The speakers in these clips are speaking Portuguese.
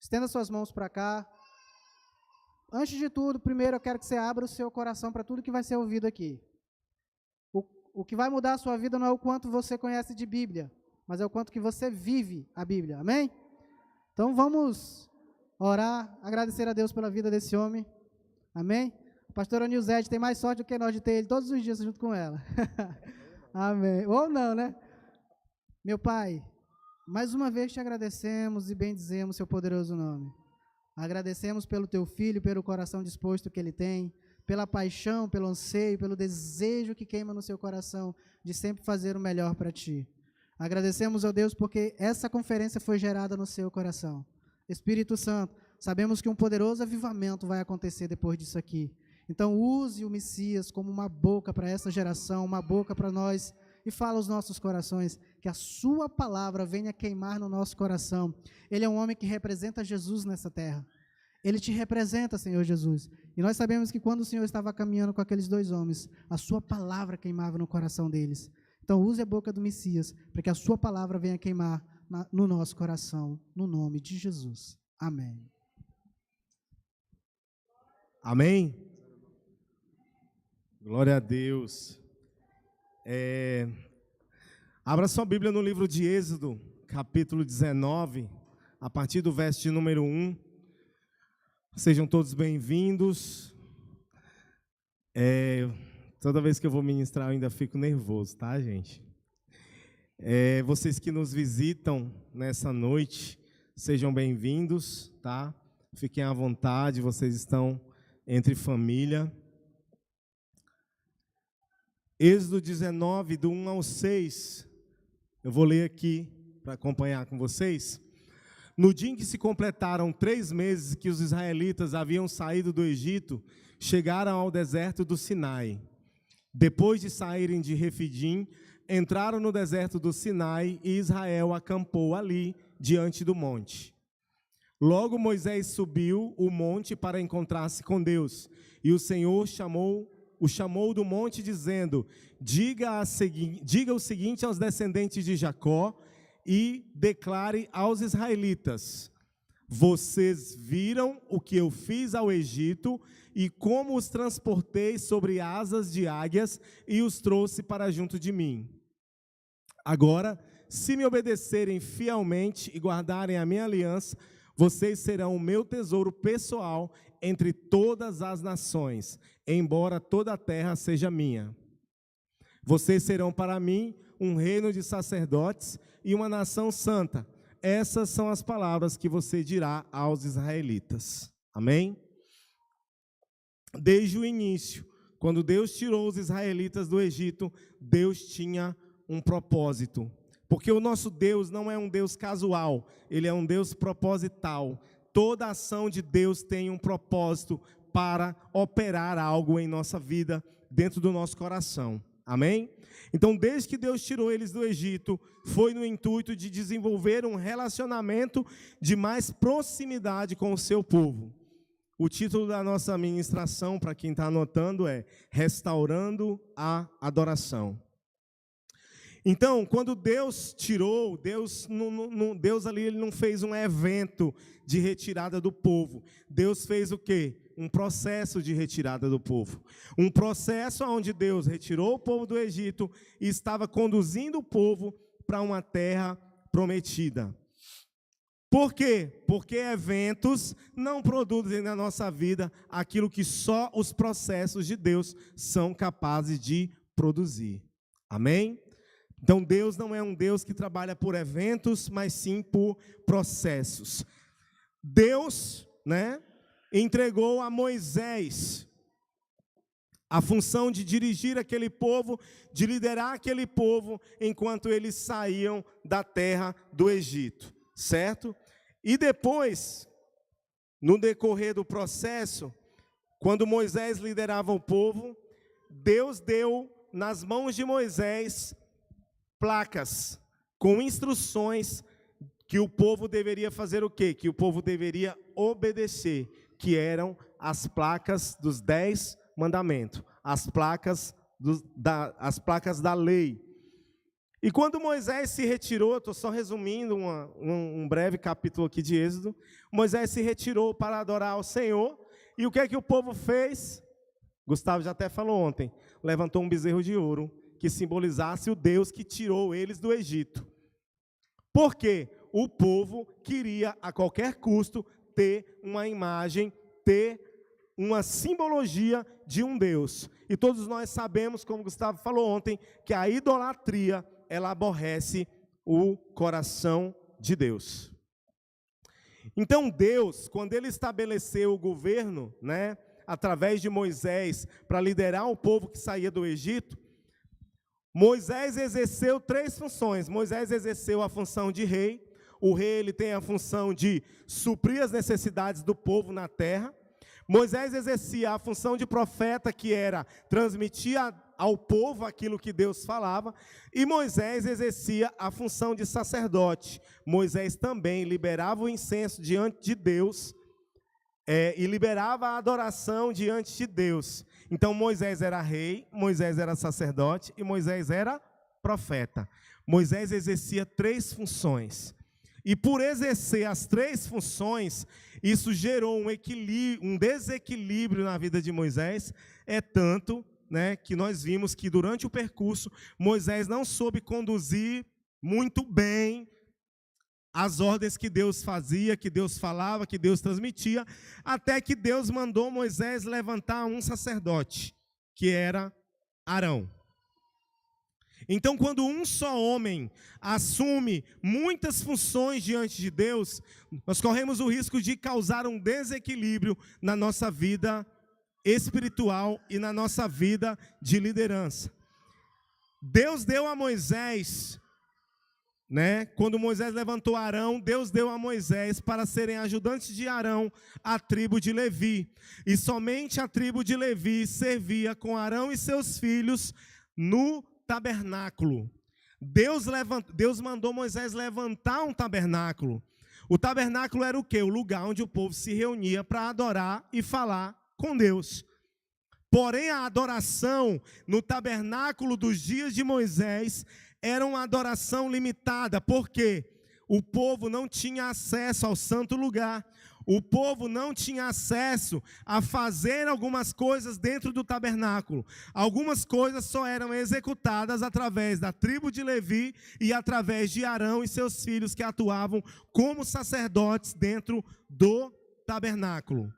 Estenda suas mãos para cá. Antes de tudo, primeiro eu quero que você abra o seu coração para tudo que vai ser ouvido aqui. O que vai mudar a sua vida não é o quanto você conhece de Bíblia, mas é o quanto que você vive a Bíblia, amém? Então vamos orar, agradecer a Deus pela vida desse homem, amém? A pastora Nilzete tem mais sorte do que nós de ter ele todos os dias junto com ela. Amém. Ou não, né? Meu Pai, mais uma vez te agradecemos e bendizemos seu poderoso nome. Agradecemos pelo teu filho, pelo coração disposto que ele tem, pela paixão, pelo anseio, pelo desejo que queima no seu coração de sempre fazer o melhor para ti. Agradecemos, ó Deus, porque essa conferência foi gerada no seu coração. Espírito Santo, sabemos que um poderoso avivamento vai acontecer depois disso aqui. Então use o Messias como uma boca para essa geração, uma boca para nós, e fala aos nossos corações, que a sua palavra venha queimar no nosso coração. Ele é um homem que representa Jesus nessa terra. Ele te representa, Senhor Jesus. E nós sabemos que quando o Senhor estava caminhando com aqueles dois homens, a sua palavra queimava no coração deles. Então use a boca do Messias, para que a sua palavra venha queimar no nosso coração, no nome de Jesus. Amém. Amém? Glória a Deus. Abra sua Bíblia no livro de Êxodo, capítulo 19, a partir do verso de número 1. Sejam todos bem-vindos. Toda vez que eu vou ministrar eu ainda fico nervoso, tá, gente? Vocês que nos visitam nessa noite, sejam bem-vindos, tá? Fiquem à vontade, vocês estão entre família. Êxodo 19, do 1 ao 6, eu vou ler aqui para acompanhar com vocês. No dia em que se completaram 3 meses que os israelitas haviam saído do Egito, chegaram ao deserto do Sinai. Depois de saírem de Refidim, entraram no deserto do Sinai e Israel acampou ali, diante do monte. Logo Moisés subiu o monte para encontrar-se com Deus, e o Senhor o chamou do monte, dizendo: diga o seguinte aos descendentes de Jacó, e declare aos israelitas: vocês viram o que eu fiz ao Egito, e como os transportei sobre asas de águias, e os trouxe para junto de mim. Agora, se me obedecerem fielmente e guardarem a minha aliança, vocês serão o meu tesouro pessoal entre todas as nações, embora toda a terra seja minha. Vocês serão para mim um reino de sacerdotes e uma nação santa. Essas são as palavras que você dirá aos israelitas. Amém? Desde o início, quando Deus tirou os israelitas do Egito, Deus tinha um propósito. Porque o nosso Deus não é um Deus casual, Ele é um Deus proposital. Toda ação de Deus tem um propósito para operar algo em nossa vida, dentro do nosso coração. Amém? Então, desde que Deus tirou eles do Egito, foi no intuito de desenvolver um relacionamento de mais proximidade com o seu povo. O título da nossa ministração, para quem está anotando, é Restaurando a Adoração. Então, quando Deus tirou, Deus ali ele não fez um evento de retirada do povo. Deus fez o quê? Um processo de retirada do povo. Um processo onde Deus retirou o povo do Egito e estava conduzindo o povo para uma terra prometida. Por quê? Porque eventos não produzem na nossa vida aquilo que só os processos de Deus são capazes de produzir. Amém? Então Deus não é um Deus que trabalha por eventos, mas sim por processos. Deus, entregou a Moisés a função de dirigir aquele povo, de liderar aquele povo, enquanto eles saíam da terra do Egito, certo? E depois, no decorrer do processo, quando Moisés liderava o povo, Deus deu nas mãos de Moisés placas com instruções que o povo deveria fazer o quê? Que o povo deveria obedecer, que eram as placas dos 10 mandamentos, as placas da lei. E quando Moisés se retirou, estou só resumindo um breve capítulo aqui de Êxodo, Moisés se retirou para adorar ao Senhor, e o que é que o povo fez? Gustavo já até falou ontem, levantou um bezerro de ouro, que simbolizasse o Deus que tirou eles do Egito. Por quê? O povo queria, a qualquer custo, ter uma imagem, ter uma simbologia de um Deus. E todos nós sabemos, como Gustavo falou ontem, que a idolatria, ela aborrece o coração de Deus. Então Deus, quando ele estabeleceu o governo, através de Moisés, para liderar o povo que saía do Egito, Moisés exerceu 3 funções. Moisés exerceu a função de rei. O rei ele tem a função de suprir as necessidades do povo na terra. Moisés exercia a função de profeta, que era transmitir ao povo aquilo que Deus falava. E Moisés exercia a função de sacerdote. Moisés também liberava o incenso diante de Deus e liberava a adoração diante de Deus. Então Moisés era rei, Moisés era sacerdote e Moisés era profeta. Moisés exercia 3 funções. E por exercer as 3 funções, isso gerou um desequilíbrio na vida de Moisés. É tanto, que nós vimos que durante o percurso, Moisés não soube conduzir muito bem as ordens que Deus fazia, que Deus falava, que Deus transmitia, até que Deus mandou Moisés levantar um sacerdote, que era Arão. Então, quando um só homem assume muitas funções diante de Deus, nós corremos o risco de causar um desequilíbrio na nossa vida espiritual e na nossa vida de liderança. Deus deu a Moisés, quando Moisés levantou Arão, Deus deu a Moisés para serem ajudantes de Arão a tribo de Levi. E somente a tribo de Levi servia com Arão e seus filhos no tabernáculo. Deus mandou Moisés levantar um tabernáculo. O tabernáculo era o quê? O lugar onde o povo se reunia para adorar e falar com Deus. Porém, a adoração no tabernáculo dos dias de Moisés era uma adoração limitada, porque o povo não tinha acesso ao santo lugar. O povo não tinha acesso a fazer algumas coisas dentro do tabernáculo. Algumas coisas só eram executadas através da tribo de Levi e através de Arão e seus filhos, que atuavam como sacerdotes dentro do tabernáculo.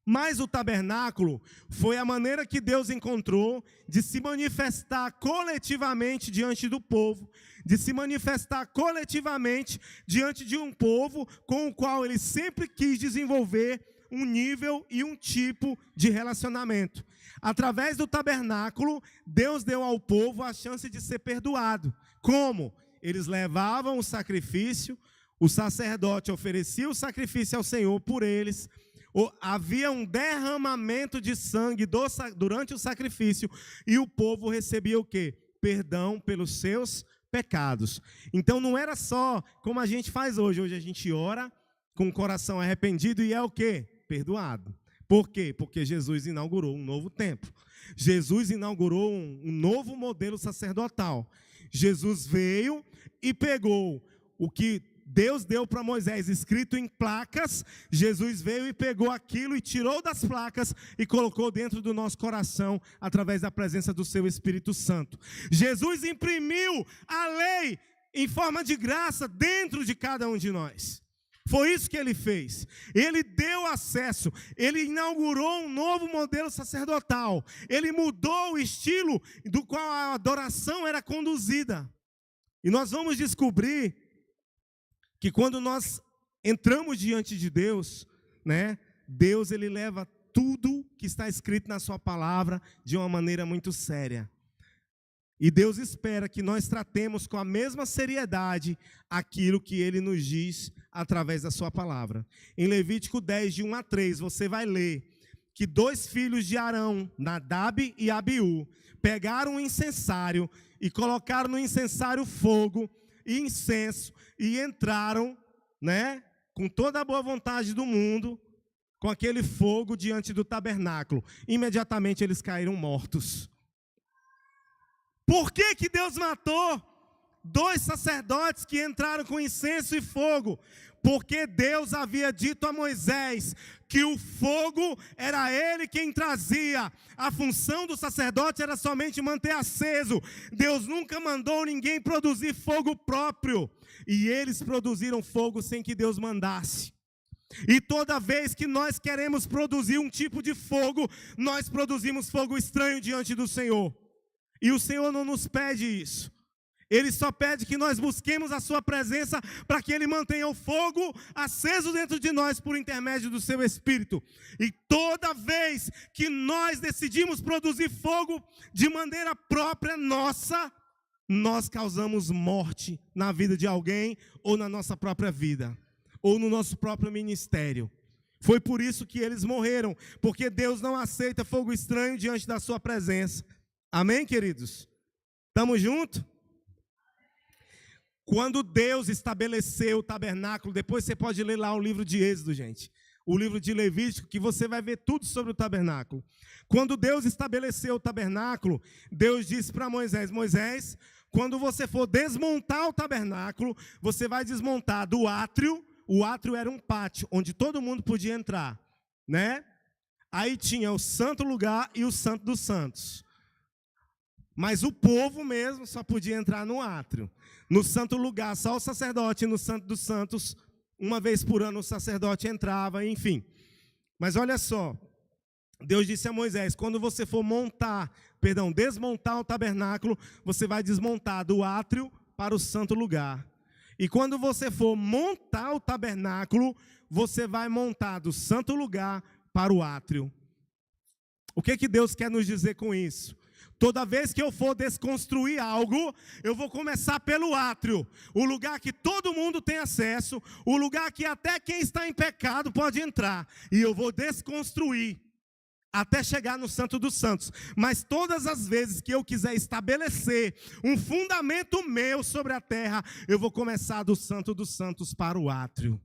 Mas o tabernáculo foi a maneira que Deus encontrou de se manifestar coletivamente diante do povo, de se manifestar coletivamente diante de um povo com o qual ele sempre quis desenvolver um nível e um tipo de relacionamento. Através do tabernáculo, Deus deu ao povo a chance de ser perdoado. Como? Eles levavam o sacrifício, o sacerdote oferecia o sacrifício ao Senhor por eles. Havia um derramamento de sangue durante o sacrifício e o povo recebia o quê? Perdão pelos seus pecados. Então não era só como a gente faz hoje. Hoje a gente ora com o coração arrependido e é o quê? Perdoado. Por quê? Porque Jesus inaugurou um novo templo. Jesus inaugurou um novo modelo sacerdotal. Jesus veio e pegou o que Deus deu para Moisés escrito em placas. Jesus veio e pegou aquilo e tirou das placas e colocou dentro do nosso coração através da presença do seu Espírito Santo. Jesus imprimiu a lei em forma de graça dentro de cada um de nós. Foi isso que ele fez. Ele deu acesso, ele inaugurou um novo modelo sacerdotal. Ele mudou o estilo do qual a adoração era conduzida. E nós vamos descobrir que quando nós entramos diante de Deus, Deus ele leva tudo que está escrito na sua palavra de uma maneira muito séria. E Deus espera que nós tratemos com a mesma seriedade aquilo que ele nos diz através da sua palavra. Em Levítico 10, de 1 a 3, você vai ler que 2 filhos de Arão, Nadab e Abiú, pegaram um incensário e colocaram no incensário fogo e incenso, e entraram, com toda a boa vontade do mundo, com aquele fogo diante do tabernáculo. Imediatamente eles caíram mortos. Por que Deus matou 2 sacerdotes que entraram com incenso e fogo? Porque Deus havia dito a Moisés que o fogo era ele quem trazia. A função do sacerdote era somente manter aceso. Deus nunca mandou ninguém produzir fogo próprio. E eles produziram fogo sem que Deus mandasse. E toda vez que nós queremos produzir um tipo de fogo, nós produzimos fogo estranho diante do Senhor. E o Senhor não nos pede isso. Ele só pede que nós busquemos a sua presença para que Ele mantenha o fogo aceso dentro de nós por intermédio do seu Espírito. E toda vez que nós decidimos produzir fogo de maneira própria nossa, nós causamos morte na vida de alguém ou na nossa própria vida, ou no nosso próprio ministério. Foi por isso que eles morreram, porque Deus não aceita fogo estranho diante da sua presença. Amém, queridos? Estamos juntos? Quando Deus estabeleceu o tabernáculo, depois você pode ler lá o livro de Êxodo, gente. O livro de Levítico, que você vai ver tudo sobre o tabernáculo. Quando Deus estabeleceu o tabernáculo, Deus disse para Moisés: Moisés, quando você for desmontar o tabernáculo, você vai desmontar do átrio. O átrio era um pátio, onde todo mundo podia entrar, né? Aí tinha o santo lugar e o santo dos santos. Mas o povo mesmo só podia entrar no átrio. No santo lugar, só o sacerdote. No santo dos santos, uma vez por ano o sacerdote entrava, enfim. Mas olha só, Deus disse a Moisés: quando você for desmontar o tabernáculo, você vai desmontar do átrio para o santo lugar. E quando você for montar o tabernáculo, você vai montar do santo lugar para o átrio. O que Deus quer nos dizer com isso? Toda vez que eu for desconstruir algo, eu vou começar pelo átrio, o lugar que todo mundo tem acesso, o lugar que até quem está em pecado pode entrar, e eu vou desconstruir até chegar no Santo dos Santos. Mas todas as vezes que eu quiser estabelecer um fundamento meu sobre a terra, eu vou começar do Santo dos Santos para o átrio.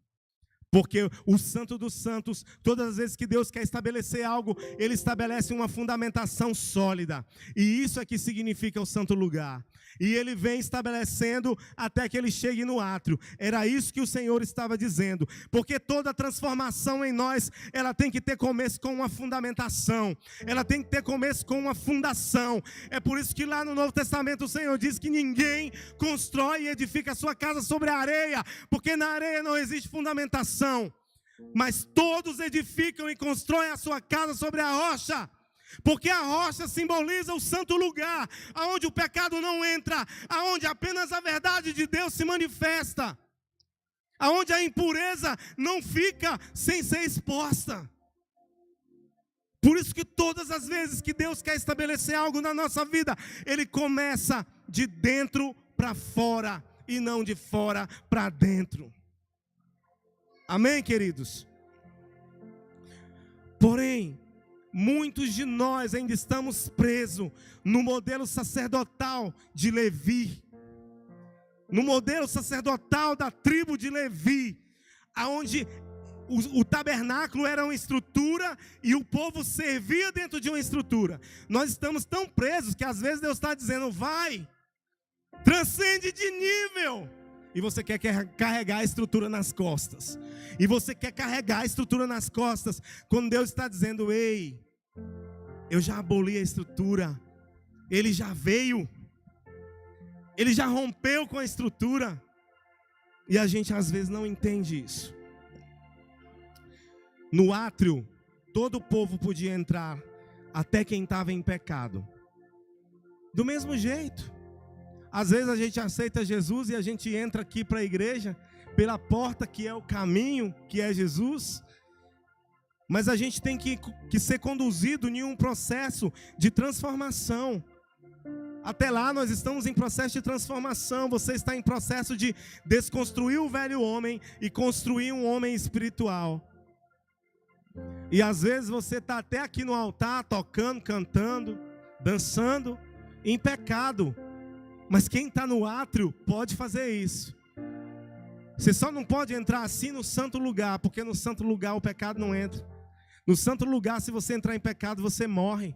Porque o Santo dos Santos, todas as vezes que Deus quer estabelecer algo, Ele estabelece uma fundamentação sólida. E isso é que significa o santo lugar. E Ele vem estabelecendo até que Ele chegue no átrio. Era isso que o Senhor estava dizendo. Porque toda transformação em nós, ela tem que ter começo com uma fundamentação. Ela tem que ter começo com uma fundação. É por isso que lá no Novo Testamento o Senhor diz que ninguém constrói e edifica a sua casa sobre a areia. Porque na areia não existe fundamentação. Mas todos edificam e constroem a sua casa sobre a rocha. Porque a rocha simboliza o santo lugar, aonde o pecado não entra, aonde apenas a verdade de Deus se manifesta, aonde a impureza não fica sem ser exposta. Por isso que todas as vezes que Deus quer estabelecer algo na nossa vida, Ele começa de dentro para fora e não de fora para dentro. Amém, queridos? Porém, muitos de nós ainda estamos presos no modelo sacerdotal de Levi, no modelo sacerdotal da tribo de Levi, onde o tabernáculo era uma estrutura e o povo servia dentro de uma estrutura. Nós estamos tão presos que às vezes Deus está dizendo: vai, transcende de nível. E você quer carregar a estrutura nas costas. E você quer carregar a estrutura nas costas, quando Deus está dizendo: ei, eu já aboli a estrutura. Ele já veio. Ele já rompeu com a estrutura. E a gente às vezes não entende isso. No átrio, todo o povo podia entrar, até quem estava em pecado. Do mesmo jeito. Às vezes a gente aceita Jesus e a gente entra aqui para a igreja pela porta que é o caminho, que é Jesus. Mas a gente tem que ser conduzido em um processo de transformação. Até lá nós estamos em processo de transformação. Você está em processo de desconstruir o velho homem e construir um homem espiritual. E às vezes você está até aqui no altar, tocando, cantando, dançando, em pecado. Mas quem está no átrio pode fazer isso. Você só não pode entrar assim no santo lugar, porque no santo lugar o pecado não entra. No santo lugar, se você entrar em pecado, você morre.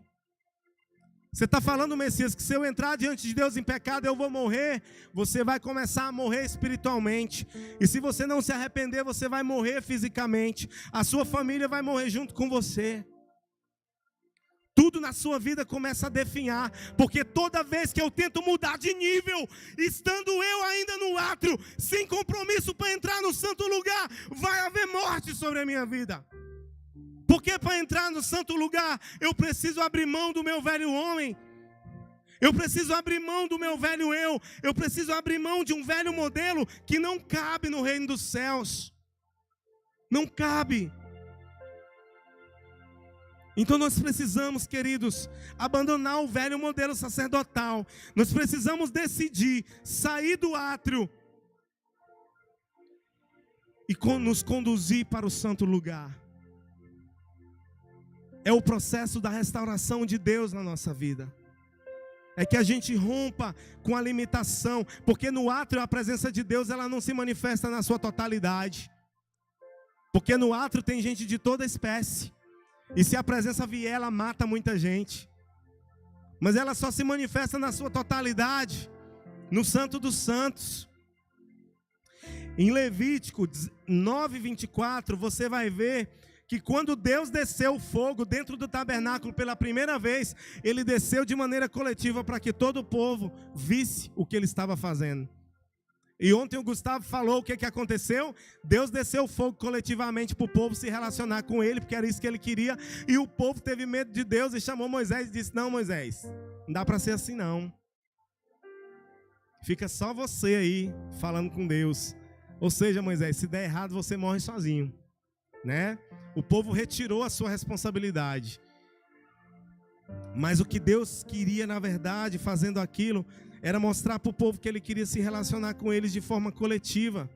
Você está falando, Messias, que se eu entrar diante de Deus em pecado, eu vou morrer? Você vai começar a morrer espiritualmente. E se você não se arrepender, você vai morrer fisicamente. A sua família vai morrer junto com você. Tudo na sua vida começa a definhar. Porque toda vez que eu tento mudar de nível, estando eu ainda no átrio, sem compromisso para entrar no santo lugar, vai haver morte sobre a minha vida. Porque para entrar no santo lugar, eu preciso abrir mão do meu velho homem. Eu preciso abrir mão do meu velho eu. Eu preciso abrir mão de um velho modelo que não cabe no reino dos céus. Não cabe. Então nós precisamos, queridos, abandonar o velho modelo sacerdotal. Nós precisamos decidir sair do átrio e nos conduzir para o santo lugar. É o processo da restauração de Deus na nossa vida. É que a gente rompa com a limitação, porque no átrio a presença de Deus ela não se manifesta na sua totalidade. Porque no átrio tem gente de toda espécie. E se a presença vier, ela mata muita gente. Mas ela só se manifesta na sua totalidade, no Santo dos Santos. Em Levítico 9:24, você vai ver que quando Deus desceu o fogo dentro do tabernáculo pela primeira vez, Ele desceu de maneira coletiva para que todo o povo visse o que Ele estava fazendo. E ontem o Gustavo falou o que aconteceu. Deus desceu o fogo coletivamente para o povo se relacionar com Ele, porque era isso que Ele queria. E o povo teve medo de Deus e chamou Moisés e disse: não, Moisés, não dá para ser assim não. Fica só você aí falando com Deus. Ou seja, Moisés, se der errado você morre sozinho, né? O povo retirou a sua responsabilidade. Mas o que Deus queria, na verdade, fazendo aquilo, era mostrar para o povo que Ele queria se relacionar com eles de forma coletiva.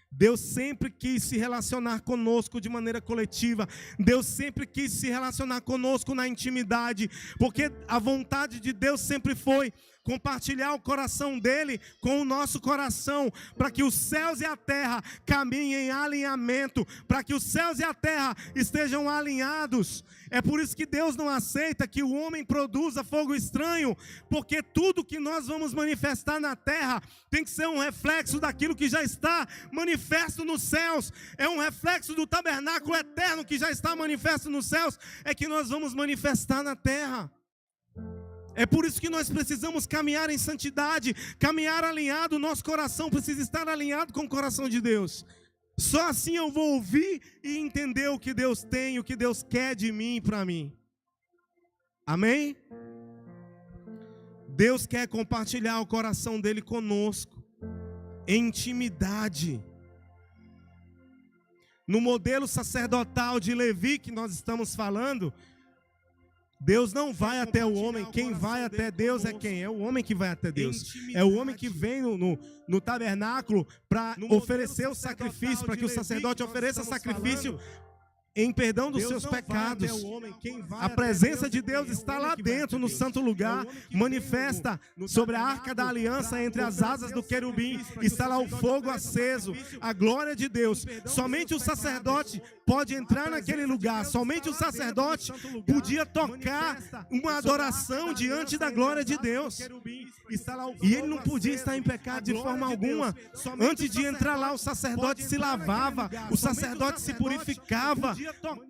Deus sempre quis se relacionar conosco de maneira coletiva. Deus sempre quis se relacionar conosco na intimidade. Porque a vontade de Deus sempre foi compartilhar o coração dele com o nosso coração, para que os céus e a terra caminhem em alinhamento, para que os céus e a terra estejam alinhados. É por isso que Deus não aceita que o homem produza fogo estranho, porque tudo que nós vamos manifestar na terra tem que ser um reflexo daquilo que já está manifesto nos céus. É um reflexo do tabernáculo eterno que já está manifesto nos céus, é que nós vamos manifestar na terra. É por isso que nós precisamos caminhar em santidade, caminhar alinhado. O nosso coração precisa estar alinhado com o coração de Deus. Só assim eu vou ouvir e entender o que Deus tem, o que Deus quer de mim e para mim. Amém? Deus quer compartilhar o coração dele conosco, em intimidade. No modelo sacerdotal de Levi que nós estamos falando, Deus não vai até o homem, quem vai até Deus é quem? É o homem que vai até Deus. É o homem que vem no tabernáculo para oferecer o sacrifício, para que o sacerdote ofereça sacrifício em perdão dos seus pecados. A presença de Deus está lá dentro, no santo lugar, manifesta sobre a arca da aliança, entre as asas do querubim, está lá o fogo aceso, a glória de Deus. Somente o sacerdote pode entrar naquele lugar, somente o sacerdote podia tocar uma adoração diante da glória de Deus. E ele não podia estar em pecado de forma alguma. Antes de entrar lá, o sacerdote se lavava, o sacerdote se purificava,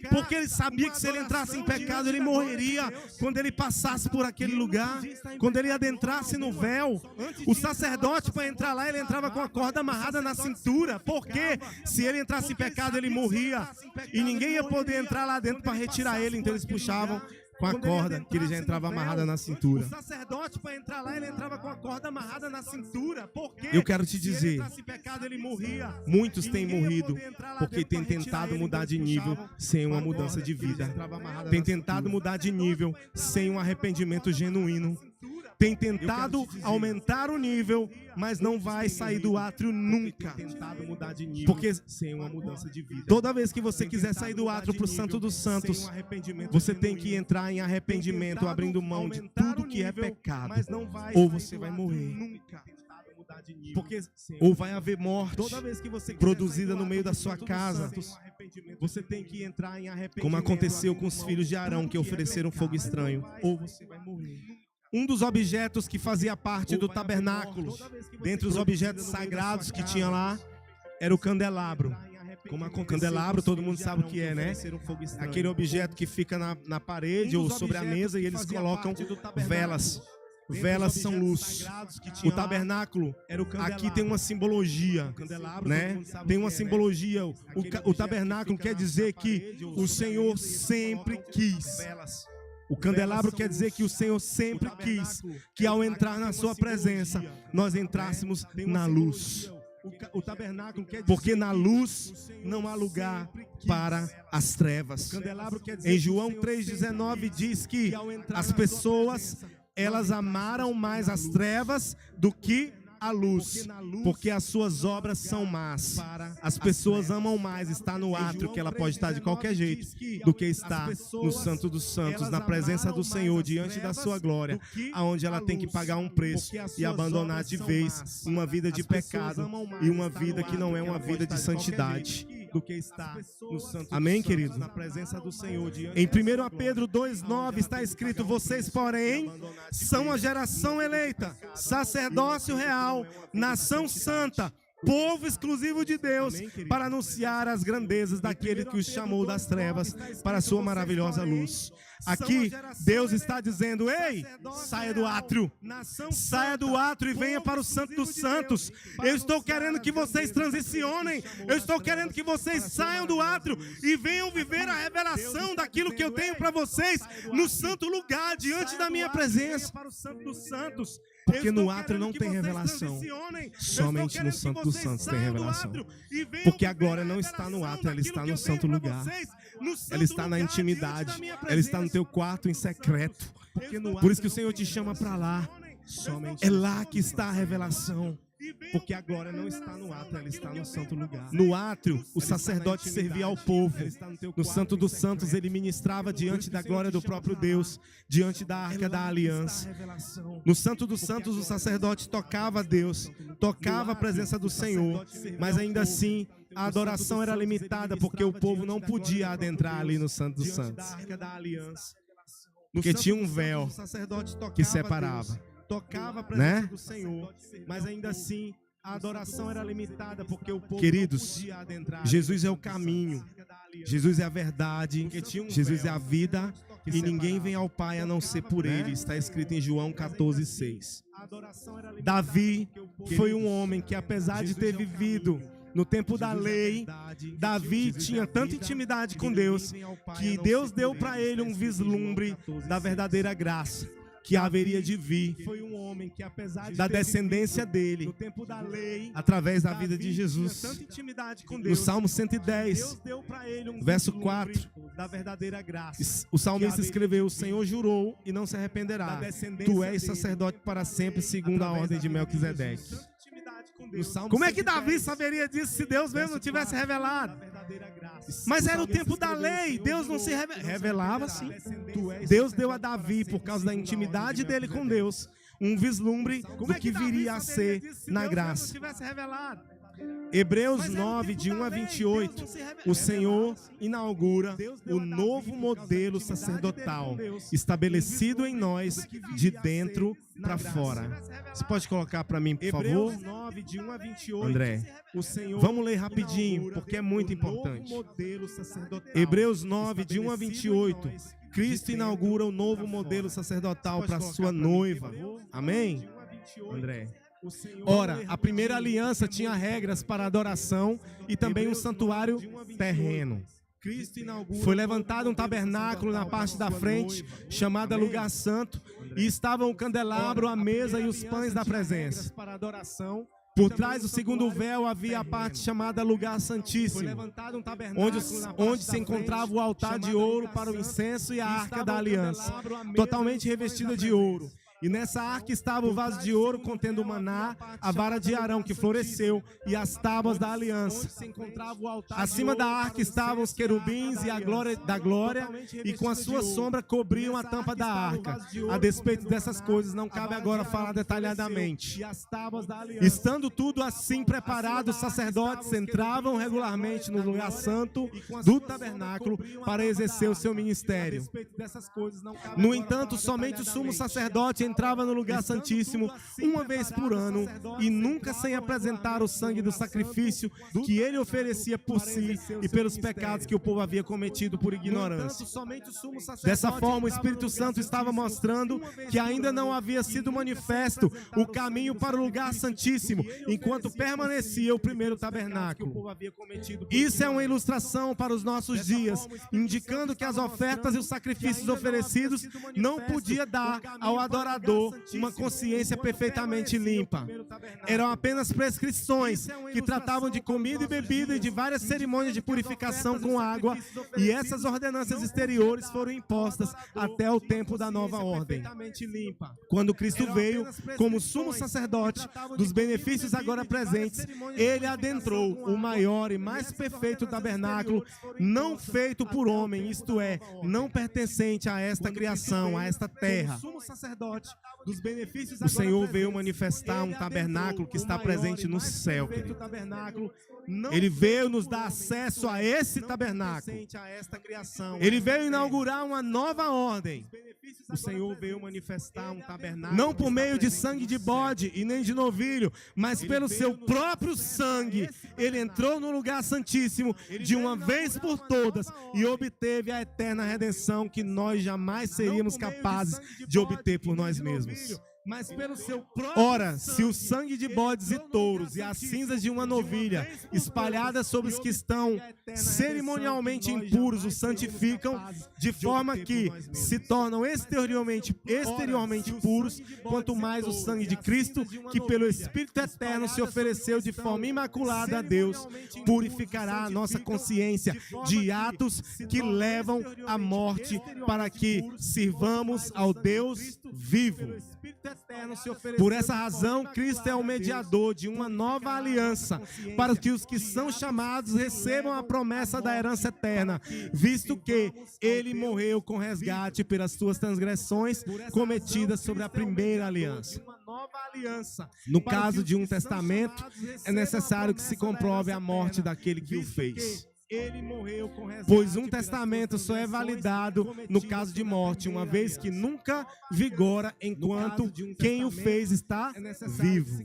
porque ele sabia que se ele entrasse em pecado, ele morreria quando ele passasse por aquele lugar, quando ele adentrasse no véu. O sacerdote, para entrar lá, ele entrava com a corda amarrada na cintura, porque se ele entrasse em pecado, ele morria, e ninguém ia poder entrar lá dentro para retirar ele, então eles puxavam com a corda, que ele já entrava amarrada na cintura. O sacerdote, para entrar lá, ele entrava com a corda amarrada na cintura, porque eu quero te dizer, muitos têm morrido porque têm tentado mudar de nível sem uma mudança de vida. Têm tentado mudar de nível sem um arrependimento genuíno. Tem tentado aumentar o nível, mas não vai sair do átrio nunca. Porque sem uma mudança de vida. Toda vez que você quiser sair do átrio para o Santo dos Santos, você tem que entrar em arrependimento, abrindo mão de tudo que é pecado, ou você vai morrer. Porque ou vai haver morte produzida no meio da sua casa. Você tem que entrar em arrependimento, como aconteceu com os filhos de Arão que ofereceram fogo estranho, ou você vai morrer. Um dos objetos que fazia parte do tabernáculo, dentre os objetos sagrados que tinha lá, era o candelabro. Como o candelabro, todo mundo sabe o que é, né? Aquele objeto que fica na parede ou sobre a mesa e eles colocam velas. Velas são luz. O tabernáculo, aqui tem uma simbologia, né? Tem uma simbologia. O tabernáculo quer dizer que o Senhor sempre quis. O candelabro quer dizer que o Senhor sempre quis que ao entrar na sua presença, nós entrássemos na luz. Porque na luz não há lugar para as trevas. Em João 3,19 diz que as pessoas, elas amaram mais as trevas do que a luz, porque as suas obras são más. As pessoas amam mais estar no átrio, que ela pode estar de qualquer jeito, do que estar no Santo dos Santos, na presença do Senhor, diante da sua glória, aonde ela tem que pagar um preço e abandonar de vez uma vida de pecado e uma vida que não é uma vida de santidade. Do que está no Santo. Amém, querido? Na presença do Senhor. Em 1 Pedro 2,9 está escrito: vocês, porém, são a geração eleita, sacerdócio real, nação santa, povo exclusivo de Deus, para anunciar as grandezas daquele que os chamou das trevas para a sua maravilhosa luz. Aqui, Deus está dizendo: ei, saia do átrio, saia do átrio e venha para o Santo dos Santos. Eu estou querendo que vocês transicionem, eu estou querendo que vocês saiam do átrio e venham viver a revelação daquilo que eu tenho para vocês no santo lugar, diante da minha presença. Para o Santo dos Santos. Porque no átrio não tem revelação, somente no Santo dos Santos tem revelação. Porque a glória não está no átrio, ela está no santo lugar. Ela está na intimidade, ela está no teu quarto em secreto. Por isso que o Senhor te chama para lá. É lá que está a revelação. Porque a glória não está no átrio, ela está no santo lugar. No átrio, o sacerdote servia ao povo. No Santo dos Santos, ele ministrava diante da glória do próprio Deus, diante da arca da aliança. No Santo dos Santos, o sacerdote tocava a Deus, tocava a presença do Senhor, mas ainda assim, a adoração era limitada, porque o povo não podia adentrar ali no Santo dos Santos. Porque tinha um véu que separava. Tocava a presença do Senhor, mas ainda assim a adoração era limitada, porque o povo não podia adentrar. Jesus é o caminho, Jesus é a verdade, Jesus é a vida, e ninguém vem ao Pai a não ser por Ele. Está escrito em João 14,6. Davi foi um homem que, apesar de ter vivido no tempo da lei, Davi tinha tanta intimidade com Deus, que Deus deu para ele um vislumbre da verdadeira graça que haveria de vir da descendência dele, através da vida de Jesus. No Salmo 110, verso 4, o salmista escreveu: o Senhor jurou e não se arrependerá, tu és sacerdote para sempre, segundo a ordem de Melquisedeque. Como é que Davi saberia disso se Deus mesmo não tivesse revelado? Mas era o tempo da lei, Deus não se revelava sim. Deus deu a Davi, por causa da intimidade dele com Deus, um vislumbre do que viria a ser na graça. Hebreus 9, de 1 a 28, o Senhor inaugura o novo modelo sacerdotal, estabelecido em nós de dentro para fora. Você pode colocar para mim, por favor? André, vamos ler rapidinho, porque é muito importante. Hebreus 9, de 1 a 28, Cristo inaugura o novo modelo sacerdotal para a sua noiva. Amém? André. Ora, a primeira aliança tinha regras para adoração e também um santuário terreno. Foi levantado um tabernáculo na parte da frente, chamada Lugar Santo, e estavam o candelabro, a mesa e os pães da presença. Por trás do segundo véu havia a parte chamada Lugar Santíssimo, onde se encontrava o altar de ouro para o incenso e a arca da aliança, totalmente revestida de ouro. E nessa arca estava o vaso de ouro contendo o maná, a vara de Arão que floresceu e as tábuas da aliança. Acima da arca estavam os querubins e a glória da glória, e com a sua sombra cobriam a tampa da arca. A despeito dessas coisas, não cabe agora falar detalhadamente. Estando tudo assim preparado, os sacerdotes entravam regularmente no lugar santo do tabernáculo para exercer o seu ministério. No entanto, somente o sumo sacerdote entrava no lugar santíssimo uma vez por ano e nunca sem apresentar o sangue do sacrifício que ele oferecia por si e pelos pecados que o povo havia cometido por ignorância. Dessa forma, o Espírito Santo estava mostrando que ainda não havia sido manifesto o caminho para o lugar santíssimo, enquanto permanecia o primeiro tabernáculo. Isso é uma ilustração para os nossos dias, indicando que as ofertas e os sacrifícios oferecidos não podia dar ao adorador uma consciência perfeitamente limpa. Eram apenas prescrições que tratavam de comida e bebida e de várias cerimônias de purificação com água, e essas ordenanças exteriores foram impostas até o tempo da nova ordem. Quando Cristo veio como sumo sacerdote dos benefícios agora presentes, ele adentrou o maior e mais perfeito tabernáculo, não feito por homem, isto é, não pertencente a esta criação, a esta terra. O Senhor veio manifestar um tabernáculo que está presente no céu. Ele veio nos dar acesso a esse tabernáculo. Ele veio inaugurar uma nova ordem. O Senhor veio manifestar um tabernáculo não por meio de sangue de bode e nem de novilho, mas pelo seu próprio sangue. Ele entrou no lugar santíssimo de uma vez por todas e obteve a eterna redenção que nós jamais seríamos capazes de obter por nós mesmos. Ora, se o sangue de bodes e touros e as cinzas de uma novilha espalhadas sobre os que estão cerimonialmente impuros os santificam, de forma que se tornam exteriormente puros, quanto mais o sangue de Cristo, que pelo Espírito Eterno se ofereceu de forma imaculada a Deus, purificará a nossa consciência de atos que levam à morte, para que sirvamos ao Deus vivo. Por essa razão, Cristo é o mediador de uma nova aliança, para que os que são chamados recebam a promessa da herança eterna, visto que ele morreu com resgate pelas suas transgressões cometidas sobre a primeira aliança. No caso de um testamento, é necessário que se comprove a morte daquele que o fez. Pois um testamento só é validado no caso de morte, uma vez que nunca vigora enquanto quem o fez está vivo.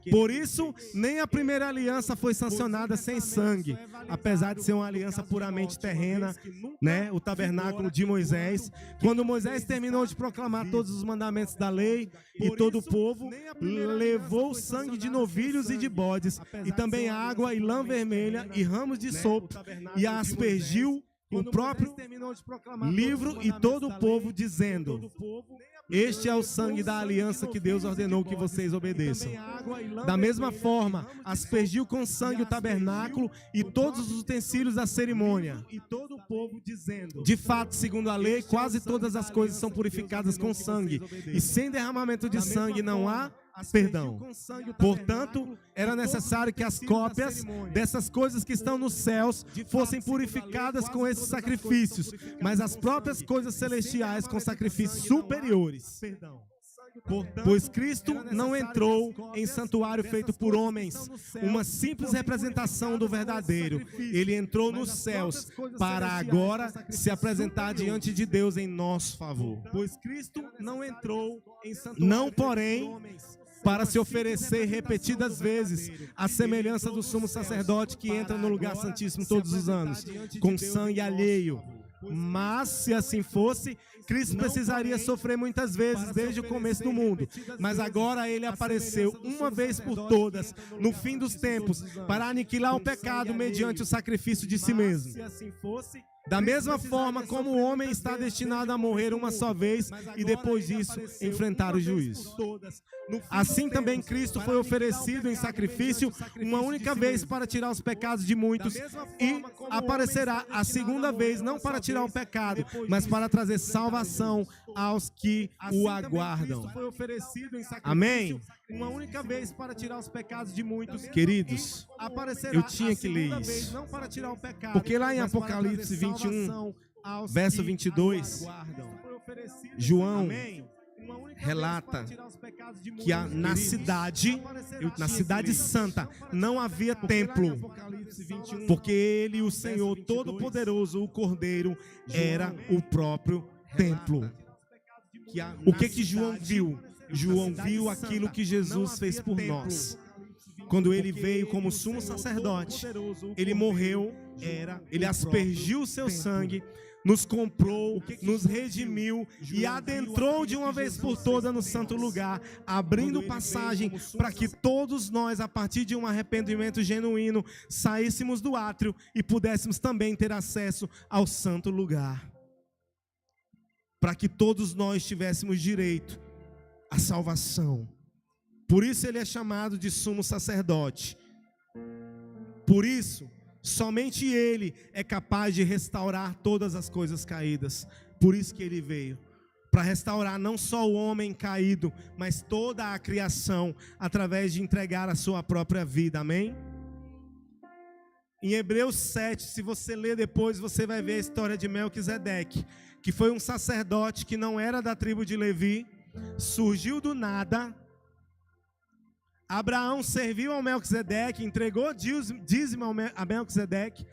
Por isso, nem a primeira aliança foi sancionada sem sangue, apesar de ser uma aliança puramente terrena, né? O tabernáculo de Moisés. Quando Moisés terminou de proclamar todos os mandamentos da lei e todo o povo, levou sangue de novilhos e de bodes, e também água e lã vermelha e ramos de sopo, e a aspergiu o próprio livro e todo o povo, dizendo: este é o sangue da aliança que Deus ordenou que vocês obedeçam. Da mesma forma, aspergiu com sangue o tabernáculo e todos os utensílios da cerimônia. De fato, segundo a lei, quase todas as coisas são purificadas com sangue, e sem derramamento de sangue não há perdão. Portanto, era necessário que as cópias dessas coisas que estão nos céus fossem purificadas com esses sacrifícios, mas as próprias coisas celestiais com sacrifícios superiores. Pois Cristo não entrou em santuário feito por homens, uma simples representação do verdadeiro. Ele entrou nos céus para agora se apresentar diante de Deus em nosso favor. Pois Cristo não entrou em santuário, não, porém, para se oferecer repetidas vezes, à semelhança do sumo sacerdote que entra no lugar santíssimo todos os anos, com sangue alheio. Mas, se assim fosse, Cristo precisaria sofrer muitas vezes desde o começo do mundo. Mas agora ele apareceu uma vez por todas, no fim dos tempos, para aniquilar o pecado mediante o sacrifício de si mesmo. Da mesma forma como o homem está destinado a morrer uma só vez e depois disso enfrentar o juízo. Assim também Cristo foi oferecido em sacrifício uma única vez para tirar os pecados de muitos, e aparecerá a segunda vez não para tirar o pecado, mas para trazer salvação aos que o aguardam. Amém? Uma única vez para tirar os pecados de muitos. Queridos, eu tinha que ler isso, porque lá em Apocalipse 21, verso 22, João relata que na cidade santa não havia templo, porque ele, o Senhor Todo-Poderoso, o Cordeiro, era o próprio templo. O que João viu? João viu aquilo que Jesus fez por nós. Quando ele veio como sumo sacerdote, ele morreu, ele aspergiu o seu sangue, nos comprou, nos redimiu e adentrou de uma vez por todas no santo lugar, abrindo passagem para que todos nós, a partir de um arrependimento genuíno, saíssemos do átrio e pudéssemos também ter acesso ao santo lugar. Para que todos nós tivéssemos direito à salvação. Por isso ele é chamado de sumo sacerdote. Por isso, somente ele é capaz de restaurar todas as coisas caídas. Por isso que ele veio, para restaurar não só o homem caído, mas toda a criação, através de entregar a sua própria vida, amém? Em Hebreus 7, se você ler depois, você vai ver a história de Melquisedeque, que foi um sacerdote que não era da tribo de Levi, surgiu do nada. Abraão serviu ao Melquisedeque, entregou dízimo a Melquisedeque.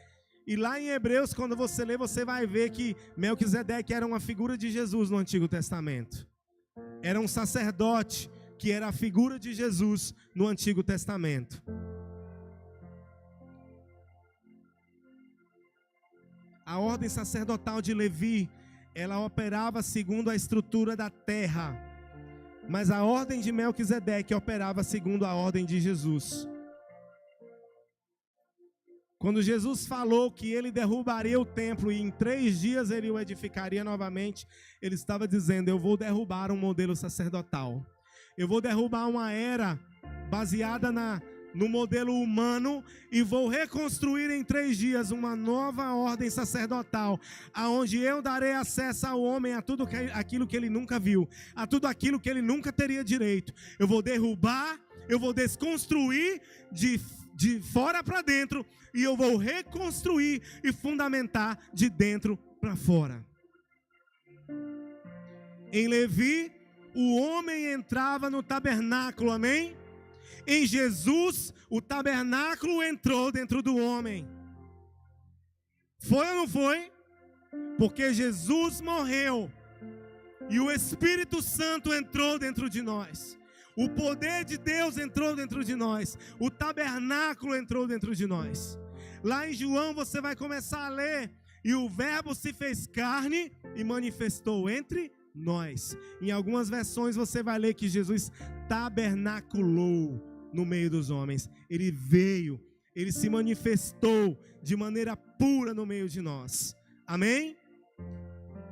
E lá em Hebreus, quando você lê, você vai ver que Melquisedeque era uma figura de Jesus no Antigo Testamento. Era um sacerdote que era a figura de Jesus no Antigo Testamento. A ordem sacerdotal de Levi, ela operava segundo a estrutura da terra. Mas a ordem de Melquisedeque operava segundo a ordem de Jesus. Quando Jesus falou que ele derrubaria o templo e em 3 dias ele o edificaria novamente, ele estava dizendo: eu vou derrubar um modelo sacerdotal. Eu vou derrubar uma era baseada no modelo humano e vou reconstruir em 3 dias uma nova ordem sacerdotal, aonde eu darei acesso ao homem a tudo aquilo que ele nunca viu, a tudo aquilo que ele nunca teria direito. Eu vou derrubar, eu vou desconstruir de fora para dentro e eu vou reconstruir e fundamentar de dentro para fora. Em Levi, o homem entrava no tabernáculo, amém? Em Jesus, o tabernáculo entrou dentro do homem. Foi ou não foi? Porque Jesus morreu e o Espírito Santo entrou dentro de nós. O poder de Deus entrou dentro de nós. O tabernáculo entrou dentro de nós. Lá em João você vai começar a ler: e o verbo se fez carne e manifestou entre nós. Em algumas versões você vai ler que Jesus tabernaculou no meio dos homens. Ele veio, ele se manifestou de maneira pura no meio de nós. Amém?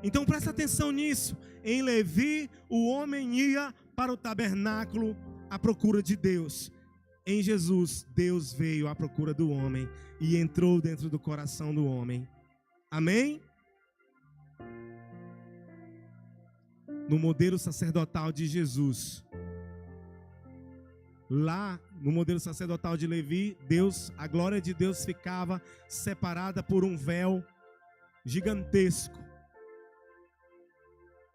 Então presta atenção nisso. Em Levi, o homem ia para o tabernáculo à procura de Deus. Em Jesus, Deus veio à procura do homem e entrou dentro do coração do homem. Amém? No modelo sacerdotal de Jesus, lá no modelo sacerdotal de Levi, a glória de Deus ficava separada por um véu gigantesco.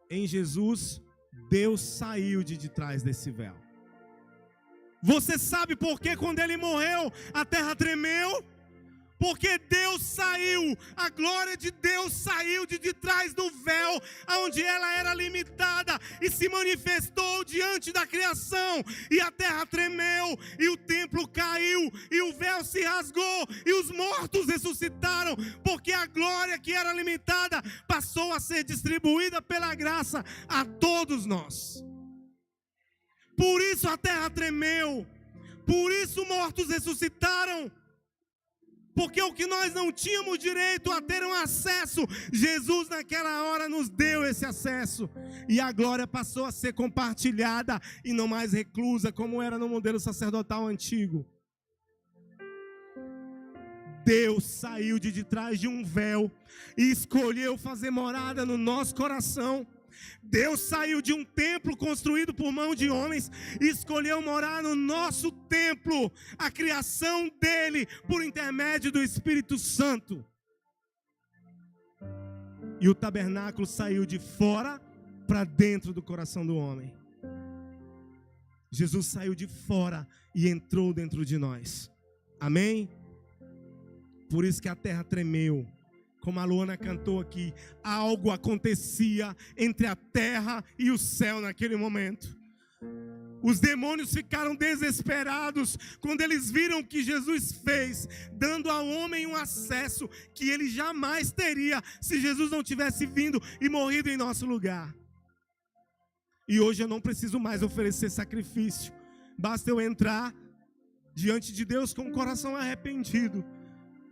Em Jesus, Deus saiu de trás desse véu. Você sabe por que quando ele morreu a terra tremeu? Porque Deus saiu, a glória de Deus saiu de trás do véu, onde ela era limitada, e se manifestou diante da criação, e a terra tremeu, e o templo caiu, e o véu se rasgou, e os mortos ressuscitaram, porque a glória que era limitada passou a ser distribuída pela graça a todos nós. Por isso a terra tremeu, por isso mortos ressuscitaram. Porque o que nós não tínhamos direito a ter um acesso, Jesus naquela hora nos deu esse acesso. E a glória passou a ser compartilhada e não mais reclusa, como era no modelo sacerdotal antigo. Deus saiu de trás de um véu e escolheu fazer morada no nosso coração. Deus saiu de um templo construído por mão de homens e escolheu morar no nosso templo, a criação dele, por intermédio do Espírito Santo. E o tabernáculo saiu de fora para dentro do coração do homem. Jesus saiu de fora e entrou dentro de nós. Amém? Por isso que a terra tremeu como a Luana cantou aqui, algo acontecia entre a terra e o céu naquele momento. Os demônios ficaram desesperados quando eles viram o que Jesus fez, dando ao homem um acesso que ele jamais teria se Jesus não tivesse vindo e morrido em nosso lugar. E hoje eu não preciso mais oferecer sacrifício, basta eu entrar diante de Deus com o coração arrependido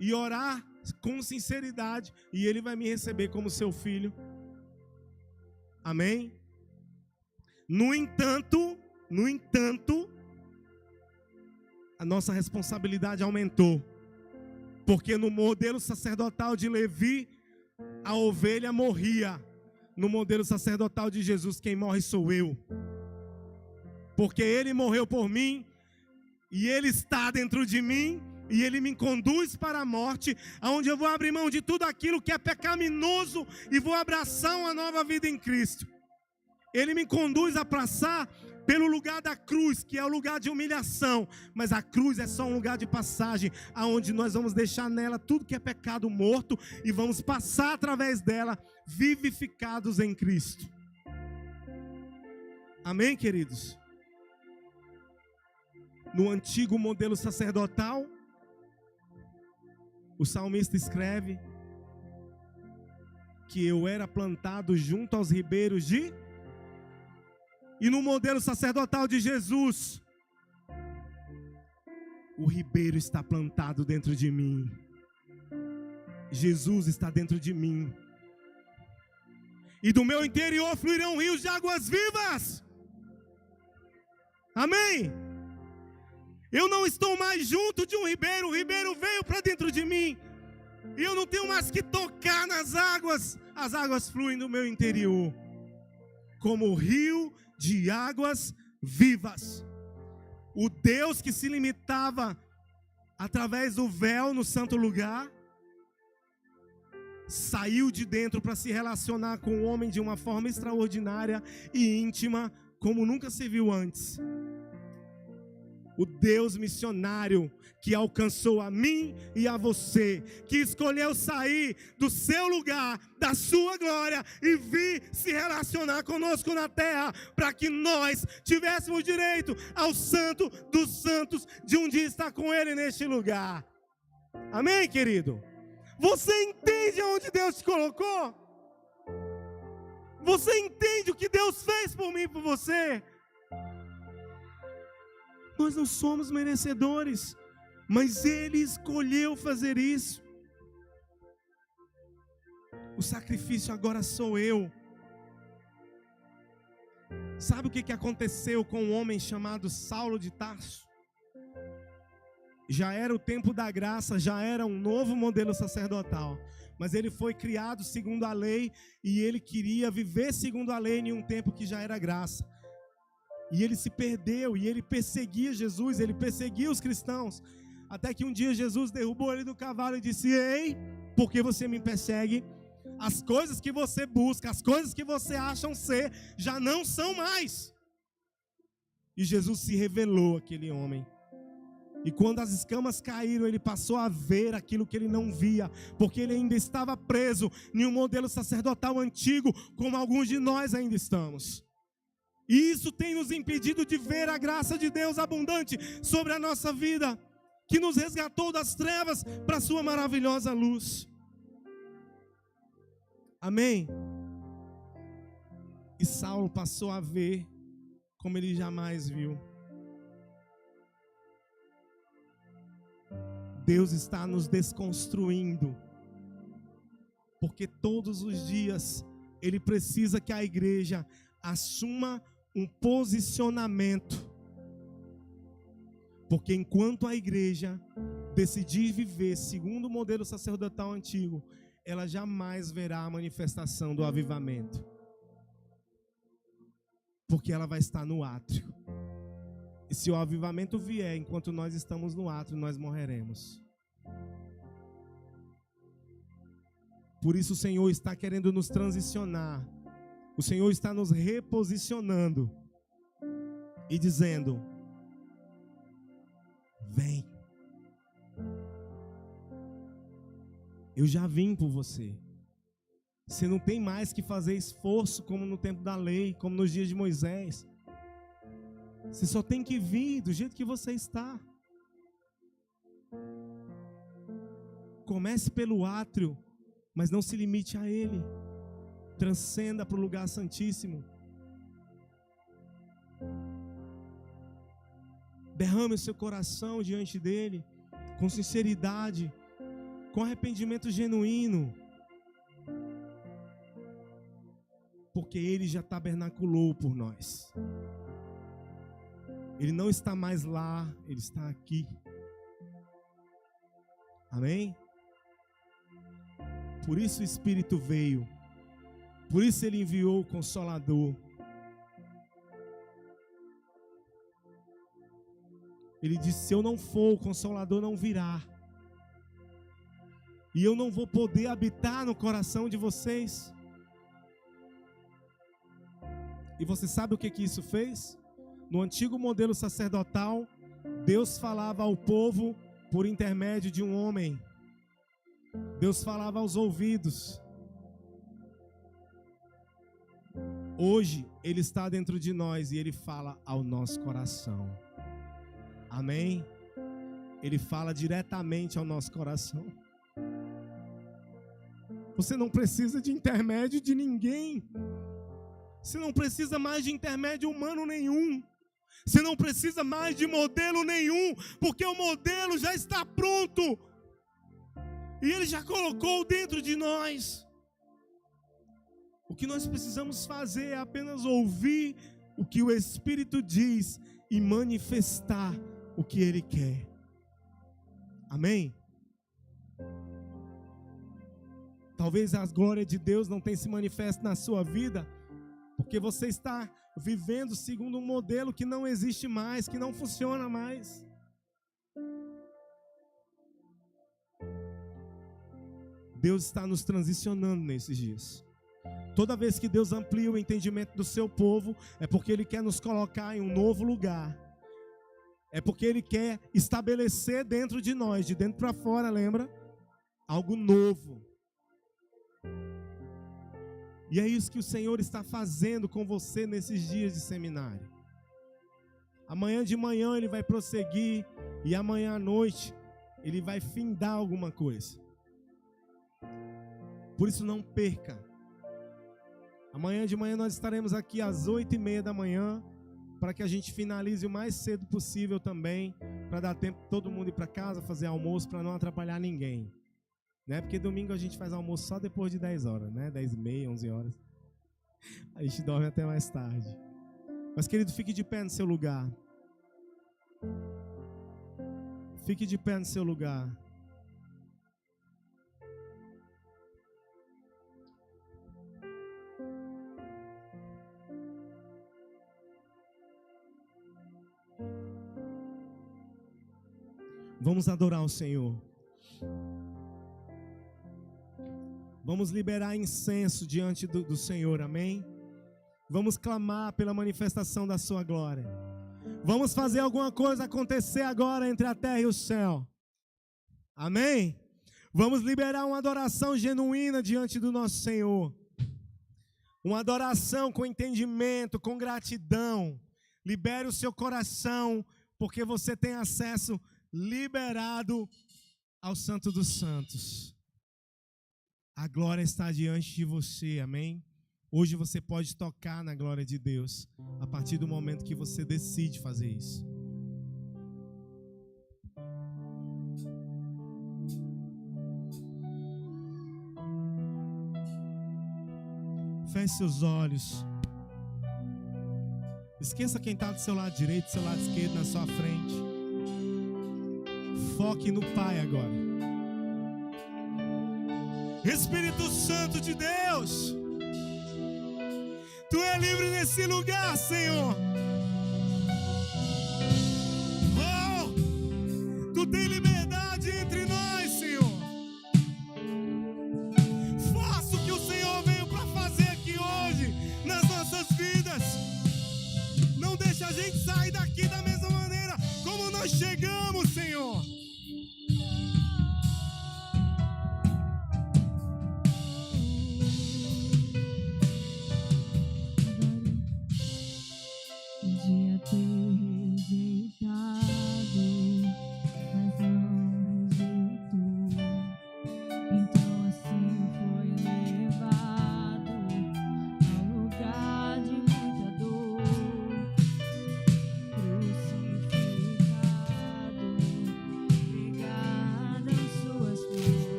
e orar com sinceridade, e Ele vai me receber como seu filho. Amém? No entanto, a nossa responsabilidade aumentou, porque no modelo sacerdotal de Levi, a ovelha morria. No modelo sacerdotal de Jesus, quem morre sou eu, porque Ele morreu por mim, e Ele está dentro de mim, e Ele me conduz para a morte, onde eu vou abrir mão de tudo aquilo que é pecaminoso, e vou abraçar uma nova vida em Cristo. Ele me conduz a passar pelo lugar da cruz, que é o lugar de humilhação, mas a cruz é só um lugar de passagem, aonde nós vamos deixar nela tudo que é pecado morto, e vamos passar através dela, vivificados em Cristo. Amém, queridos? No antigo modelo sacerdotal, o salmista escreve que eu era plantado junto aos ribeiros de... E no modelo sacerdotal de Jesus, o ribeiro está plantado dentro de mim. Jesus está dentro de mim. E do meu interior fluirão rios de águas vivas. Amém? Eu não estou mais junto de um ribeiro, o ribeiro veio para dentro de mim, e eu não tenho mais que tocar nas águas, as águas fluem do meu interior, como o rio de águas vivas. O Deus que se limitava através do véu no santo lugar, saiu de dentro para se relacionar com o homem de uma forma extraordinária e íntima, como nunca se viu antes. O Deus missionário que alcançou a mim e a você, que escolheu sair do seu lugar, da sua glória, e vir se relacionar conosco na terra, para que nós tivéssemos direito ao santo dos santos, de um dia estar com Ele neste lugar. Amém, querido? Você entende aonde Deus te colocou? Você entende o que Deus fez por mim e por você? Nós não somos merecedores, mas Ele escolheu fazer isso. O sacrifício agora sou eu. Sabe o que aconteceu com um homem chamado Saulo de Tarso? Já era o tempo da graça, já era um novo modelo sacerdotal, mas ele foi criado segundo a lei, e ele queria viver segundo a lei em um tempo que já era graça. E ele se perdeu, e ele perseguia Jesus, ele perseguia os cristãos, até que um dia Jesus derrubou ele do cavalo e disse: ei, por que você me persegue? As coisas que você busca, as coisas que você acha ser, já não são mais. E Jesus se revelou àquele homem. E quando as escamas caíram, ele passou a ver aquilo que ele não via, porque ele ainda estava preso em um modelo sacerdotal antigo, como alguns de nós ainda estamos. E isso tem nos impedido de ver a graça de Deus abundante sobre a nossa vida, que nos resgatou das trevas para a sua maravilhosa luz. Amém? E Saulo passou a ver como ele jamais viu. Deus está nos desconstruindo, porque todos os dias Ele precisa que a igreja assuma um posicionamento, porque enquanto a igreja decidir viver segundo o modelo sacerdotal antigo, ela jamais verá a manifestação do avivamento, porque ela vai estar no átrio. E se o avivamento vier enquanto nós estamos no átrio, nós morreremos. Por isso o Senhor está querendo nos transicionar. O Senhor está nos reposicionando e dizendo: vem. Eu já vim por você. Você não tem mais que fazer esforço como no tempo da lei, como nos dias de Moisés. Você só tem que vir do jeito que você está. Comece pelo átrio, mas não se limite a ele. Transcenda para o lugar santíssimo. Derrame o seu coração diante dele, com sinceridade, com arrependimento genuíno. Porque ele já tabernaculou por nós. Ele não está mais lá, ele está aqui. Amém? Por isso o Espírito veio. Por isso ele enviou o Consolador. Ele disse: se eu não for, o Consolador não virá. E eu não vou poder habitar no coração de vocês. E você sabe o que isso fez? No antigo modelo sacerdotal, Deus falava ao povo por intermédio de um homem. Deus falava aos ouvidos. Hoje, Ele está dentro de nós e Ele fala ao nosso coração. Amém? Ele fala diretamente ao nosso coração. Você não precisa de intermédio de ninguém. Você não precisa mais de intermédio humano nenhum. Você não precisa mais de modelo nenhum, porque o modelo já está pronto. E Ele já colocou dentro de nós. O que nós precisamos fazer é apenas ouvir o que o Espírito diz e manifestar o que Ele quer. Amém? Talvez a glória de Deus não tenha se manifesto na sua vida, porque você está vivendo segundo um modelo que não existe mais, que não funciona mais. Deus está nos transicionando nesses dias. Toda vez que Deus amplia o entendimento do seu povo, é porque Ele quer nos colocar em um novo lugar. É porque Ele quer estabelecer dentro de nós, de dentro para fora, lembra? Algo novo. E é isso que o Senhor está fazendo com você nesses dias de seminário. Amanhã de manhã Ele vai prosseguir, e amanhã à noite Ele vai findar alguma coisa. Por isso não perca. Amanhã de manhã nós estaremos aqui às 8h30 da manhã, para que a gente finalize o mais cedo possível também, para dar tempo de todo mundo ir para casa, fazer almoço, para não atrapalhar ninguém. Né? Porque domingo a gente faz almoço só depois de 10 horas, né? 10h30, 11 horas. A gente dorme até mais tarde. Mas, querido, fique de pé no seu lugar. Fique de pé no seu lugar. Vamos adorar o Senhor. Vamos liberar incenso diante do Senhor, amém? Vamos clamar pela manifestação da sua glória. Vamos fazer alguma coisa acontecer agora entre a terra e o céu. Amém? Vamos liberar uma adoração genuína diante do nosso Senhor. Uma adoração com entendimento, com gratidão. Libere o seu coração, porque você tem acesso liberado ao Santo dos Santos. A glória está diante de você, amém? Hoje você pode tocar na glória de Deus, a partir do momento que você decide fazer isso. Feche seus olhos. Esqueça quem está do seu lado direito, do seu lado esquerdo, na sua frente. Foque no Pai agora. Espírito Santo de Deus, Tu é livre nesse lugar, Senhor. Oh, Tu tem liberdade entre nós, Senhor. Faça o que o Senhor veio para fazer aqui hoje nas nossas vidas. Não deixa a gente sair daqui da mesma maneira como nós chegamos, Senhor.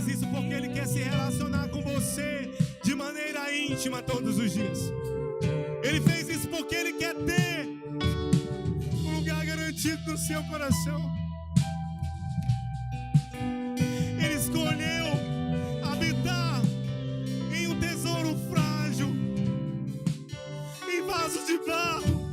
fez isso porque Ele quer se relacionar com você de maneira íntima todos os dias. Ele fez isso porque Ele quer ter um lugar garantido no seu coração. Ele escolheu habitar em um tesouro frágil, em vasos de barro,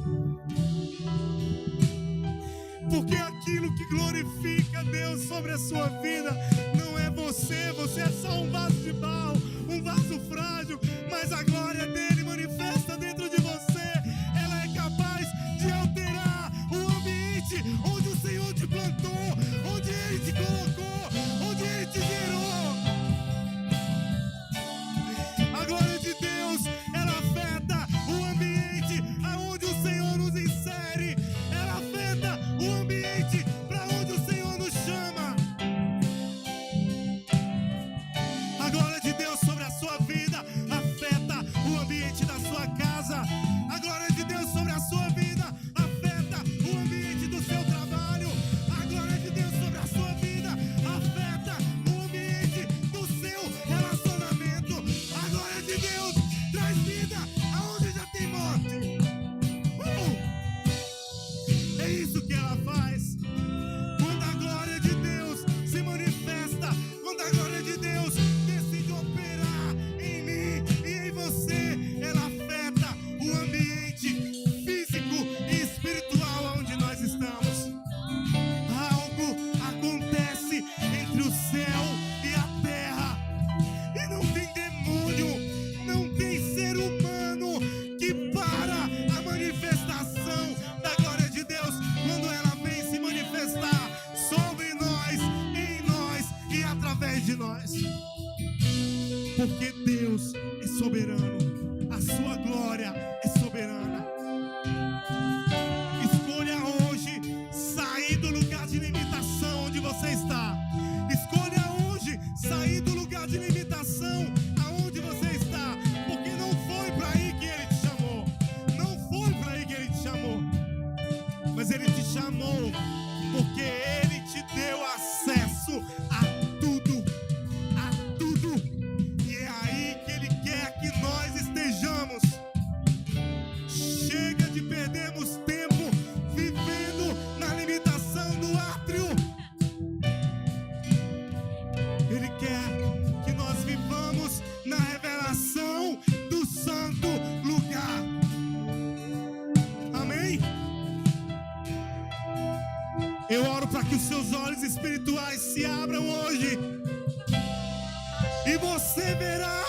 porque aquilo que glorifica Deus sobre a sua vida não é você. Você é só um vaso de barro, um vaso frágil, mas a glória dele manifesta dentro de você. Ela é capaz de alterar o ambiente onde o Senhor te plantou, onde Ele te colocou, onde Ele te gerou. A glória de Deus, ela afeta o ambiente aonde o Senhor nos insere. Ela afeta o ambiente para onde o Senhor nos chama. A glória de Deus sobre a sua vida afeta o ambiente da sua casa. A glória de Deus sobre a sua vida afeta o ambiente do seu trabalho. A glória de Deus sobre a sua vida afeta o ambiente do seu relacionamento. A glória de Deus traz vida aonde já tem morte. É isso que ela faz. Quando a glória de Deus se manifesta, quando a glória de Deus decide operar em mim e em você, ela afeta o ambiente físico e espiritual onde nós estamos. Algo acontece entre o céu e a terra, e não tem demônio, não tem ser humano que para a manifestação da glória de Deus quando ela vem se manifestar sobre nós, em nós e através de nós. Porque Deus é soberano, a sua glória é soberana. Escolha hoje sair do lugar de limitação onde você está. Escolha hoje sair do lugar de limitação aonde você está, porque não foi para aí que Ele te chamou. Não foi para aí que Ele te chamou, mas Ele te chamou porque Ele te deu acesso a tudo, a tudo. E é aí que Ele quer que nós estejamos. Chega de perdermos tempo vivendo na limitação do átrio. Ele quer que nós vivamos na revelação do santo lugar. Amém? Eu oro para que os seus olhos espirituais se abram hoje e você verá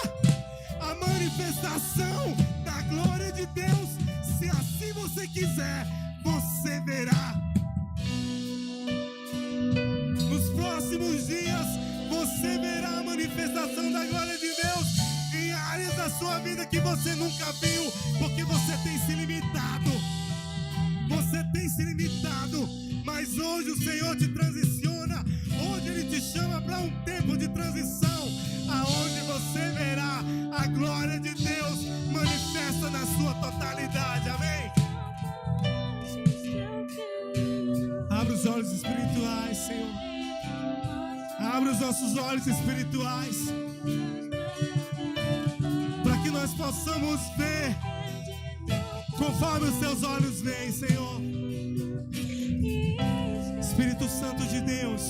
a manifestação da glória de Deus. Se assim você quiser, você verá. Nos próximos dias, você verá a manifestação da glória de Deus em áreas da sua vida que você nunca viu, porque você tem se limitado. Você tem se limitado, mas hoje o Senhor te transiciona. Hoje Ele te chama para um tempo de transição, aonde você verá a glória de Deus manifesta na sua totalidade. Amém? Abra os olhos espirituais, Senhor. Abra os nossos olhos espirituais, para que nós possamos ver conforme os teus olhos veem, Senhor. Espírito Santo de Deus,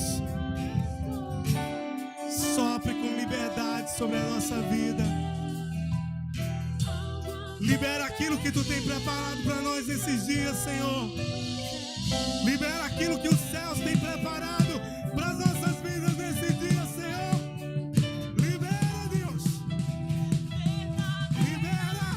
sopre com liberdade sobre a nossa vida. Libera aquilo que Tu tem preparado para nós nesses dias, Senhor. Libera aquilo que os céus têm preparado para as nossas vidas nesses dias, Senhor. Libera, Deus. Libera.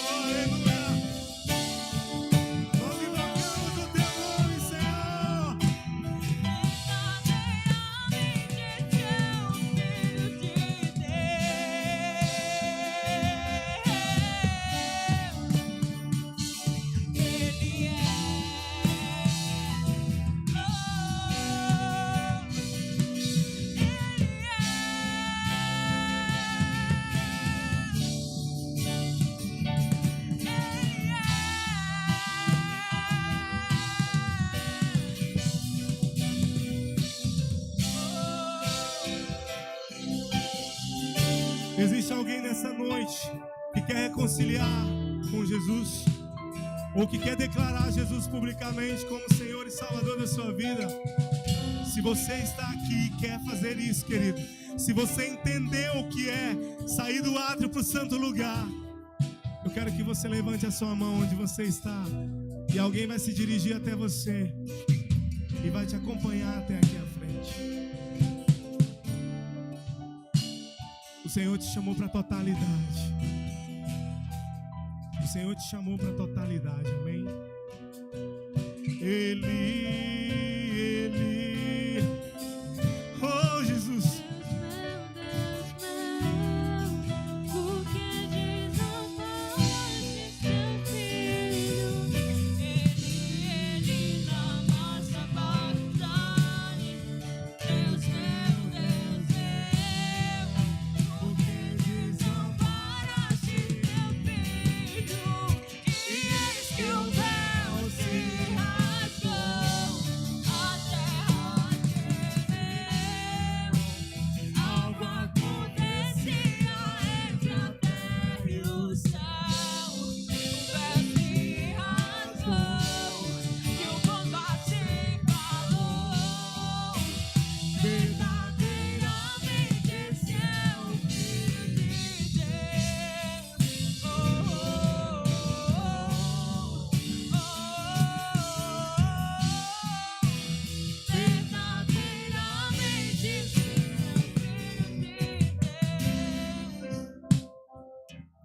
Aleluia. Nós invocamos o Existe alguém nessa noite que quer reconciliar com Jesus, ou que quer declarar Jesus publicamente como Senhor e Salvador da sua vida? Se você está aqui e quer fazer isso, querido, se você entendeu o que é sair do átrio para o santo lugar, eu quero que você levante a sua mão onde você está, e alguém vai se dirigir até você e vai te acompanhar até aqui à frente. O Senhor te chamou para a totalidade. O Senhor te chamou para a totalidade, amém? Ele, oh Jesus.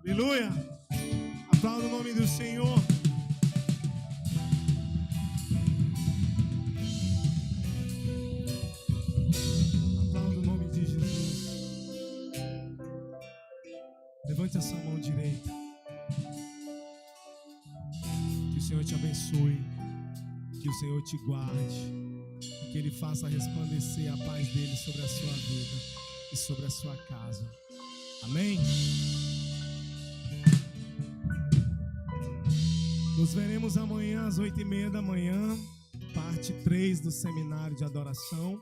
Aleluia! Aplauda o nome do Senhor. Aplauda o nome de Jesus. Levante a sua mão direita. Que o Senhor te abençoe. Que o Senhor te guarde. Que Ele faça resplandecer a paz dele sobre a sua vida e sobre a sua casa. Amém? Nos veremos amanhã às 8h30 da manhã, parte 3 do seminário de adoração.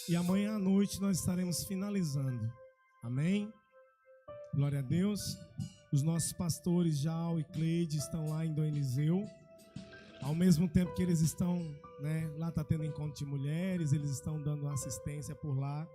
E amanhã à noite nós estaremos finalizando. Amém? Glória a Deus. Os nossos pastores Jal e Cleide estão lá em Dom Eliseu. Ao mesmo tempo que eles estão, lá está tendo encontro de mulheres, eles estão dando assistência por lá.